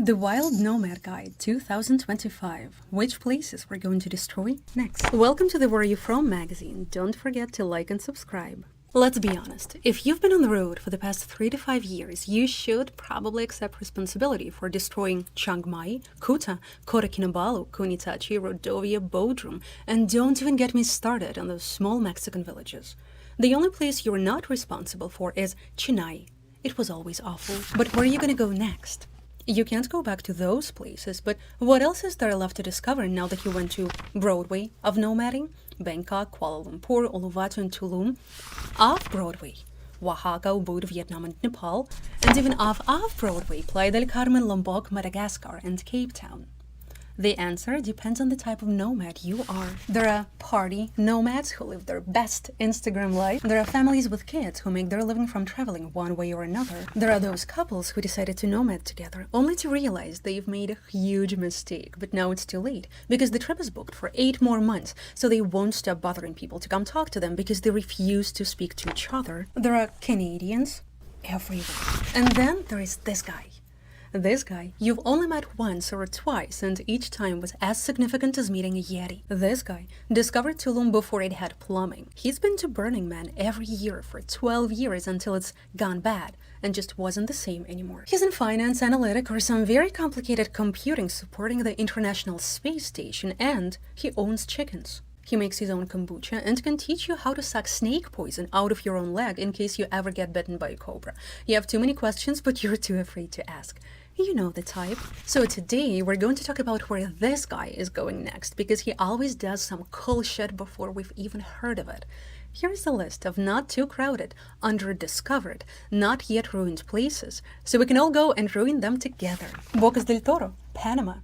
The Wild Nomad Guide 2025. Which places we're going to destroy next? Welcome to the Where Are You From magazine. Don't forget to like and subscribe. Let's be honest, if you've been on the road for the past 3 to 5 years, you should probably accept responsibility for destroying Chiang Mai, Kuta, Kota Kinabalu, Kunitachi, Rodovia, Bodrum, and don't even get me started on those small Mexican villages. The only place you're not responsible for is Chennai. It was always awful. But where are you gonna go next? You can't go back to those places, but what else is there left to discover now that you went to Broadway of nomading? Bangkok, Kuala Lumpur, Uluwatu and Tulum. Off-Broadway, Oaxaca, Ubud, Vietnam and Nepal. And even off-Broadway, Playa del Carmen, Lombok, Madagascar and Cape Town. The answer depends on the type of nomad you are. There are party nomads who live their best Instagram life. There are families with kids who make their living from traveling one way or another. There are those couples who decided to nomad together, only to realize they've made a huge mistake. But now it's too late, because the trip is booked for 8 more months, so they won't stop bothering people to come talk to them because they refuse to speak to each other. There are Canadians everywhere. And then there is this guy. This guy you've only met once or twice, and each time was as significant as meeting a Yeti. This guy discovered Tulum before it had plumbing. He's been to Burning Man every year for 12 years until it's gone bad and just wasn't the same anymore. He's in finance, analytic, or some very complicated computing supporting the International Space Station, and he owns chickens. He makes his own kombucha and can teach you how to suck snake poison out of your own leg in case you ever get bitten by a cobra. You have too many questions, but you're too afraid to ask. You know the type. So today we're going to talk about where this guy is going next, because he always does some cool shit before we've even heard of it. Here's a list of not too crowded, under-discovered, not yet ruined places, so we can all go and ruin them together. Bocas del Toro, Panama.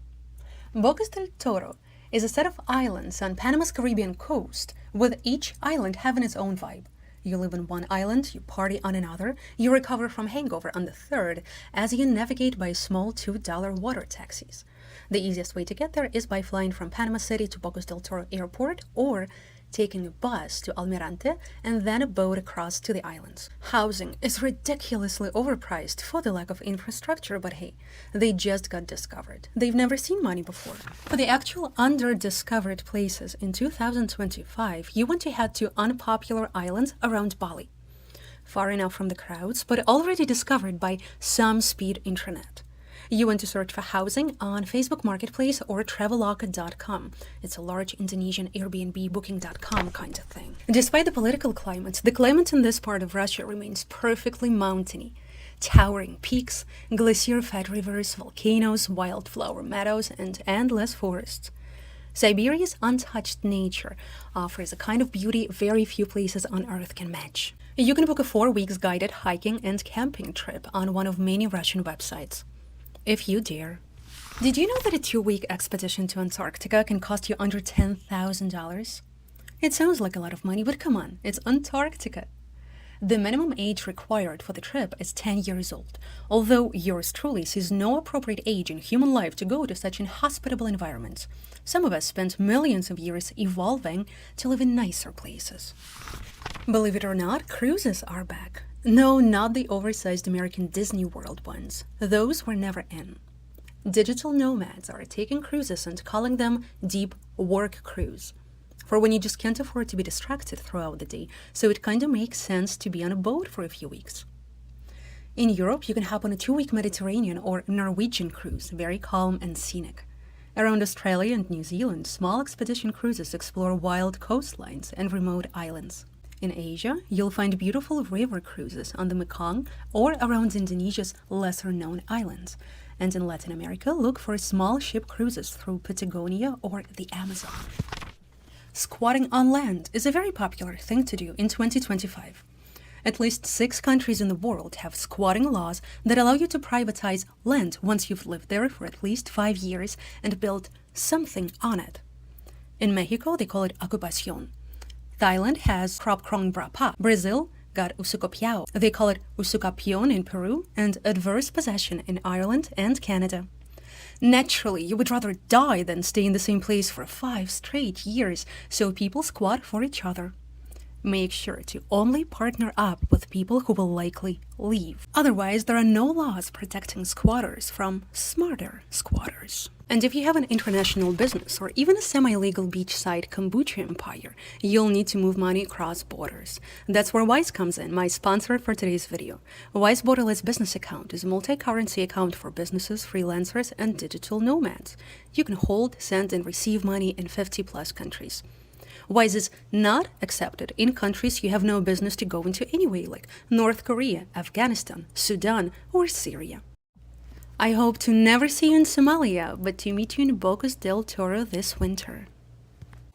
Bocas del Toro is a set of islands on Panama's Caribbean coast, with each island having its own vibe. You live on one island, you party on another, you recover from hangover on the third, as you navigate by small $2 water taxis. The easiest way to get there is by flying from Panama City to Bocas del Toro Airport, or taking a bus to Almirante and then a boat across to the islands. Housing is ridiculously overpriced for the lack of infrastructure, but hey, they just got discovered. They've never seen money before. For the actual under-discovered places in 2025, you want to head to unpopular islands around Bali. Far enough from the crowds, but already discovered by some speed internet. You want to search for housing on Facebook Marketplace or Traveloka.com. It's a large Indonesian Airbnb booking.com kind of thing. Despite the political climate, the climate in this part of Russia remains perfectly mountainy. Towering peaks, glacier-fed rivers, volcanoes, wildflower meadows, and endless forests. Siberia's untouched nature offers a kind of beauty very few places on Earth can match. You can book a 4 weeks guided hiking and camping trip on one of many Russian websites. If you dare. Did you know that a 2-week expedition to Antarctica can cost you under $10,000? It sounds like a lot of money, but come on, it's Antarctica. The minimum age required for the trip is 10 years old, although yours truly sees no appropriate age in human life to go to such inhospitable environments. Some of us spent millions of years evolving to live in nicer places. Believe it or not, cruises are back. No, not the oversized American Disney World ones. Those were never in. Digital nomads are taking cruises and calling them deep work cruise, for when you just can't afford to be distracted throughout the day, so it kind of makes sense to be on a boat for a few weeks. In Europe, you can hop on a 2-week Mediterranean or Norwegian cruise, very calm and scenic. Around Australia and New Zealand, small expedition cruises explore wild coastlines and remote islands. In Asia, you'll find beautiful river cruises on the Mekong or around Indonesia's lesser-known islands. And in Latin America, look for small ship cruises through Patagonia or the Amazon. Squatting on land is a very popular thing to do in 2025. At least 6 countries in the world have squatting laws that allow you to privatize land once you've lived there for at least 5 years and built something on it. In Mexico, they call it ocupación. Thailand has crop krong brapa. Brazil got usucapiao. They call it usucapión in Peru, and adverse possession in Ireland and Canada. Naturally, you would rather die than stay in the same place for 5 straight years, so people squat for each other. Make sure to only partner up with people who will likely leave. Otherwise, there are no laws protecting squatters from smarter squatters. And if you have an international business or even a semi-legal beachside kombucha empire, you'll need to move money across borders. That's where Wise comes in, my sponsor for today's video. Wise Borderless Business Account is a multi-currency account for businesses, freelancers, and digital nomads. You can hold, send, and receive money in 50+ countries. Wise is not accepted in countries you have no business to go into anyway, like North Korea, Afghanistan, Sudan, or Syria. I hope to never see you in Somalia, but to meet you in Bocas del Toro this winter.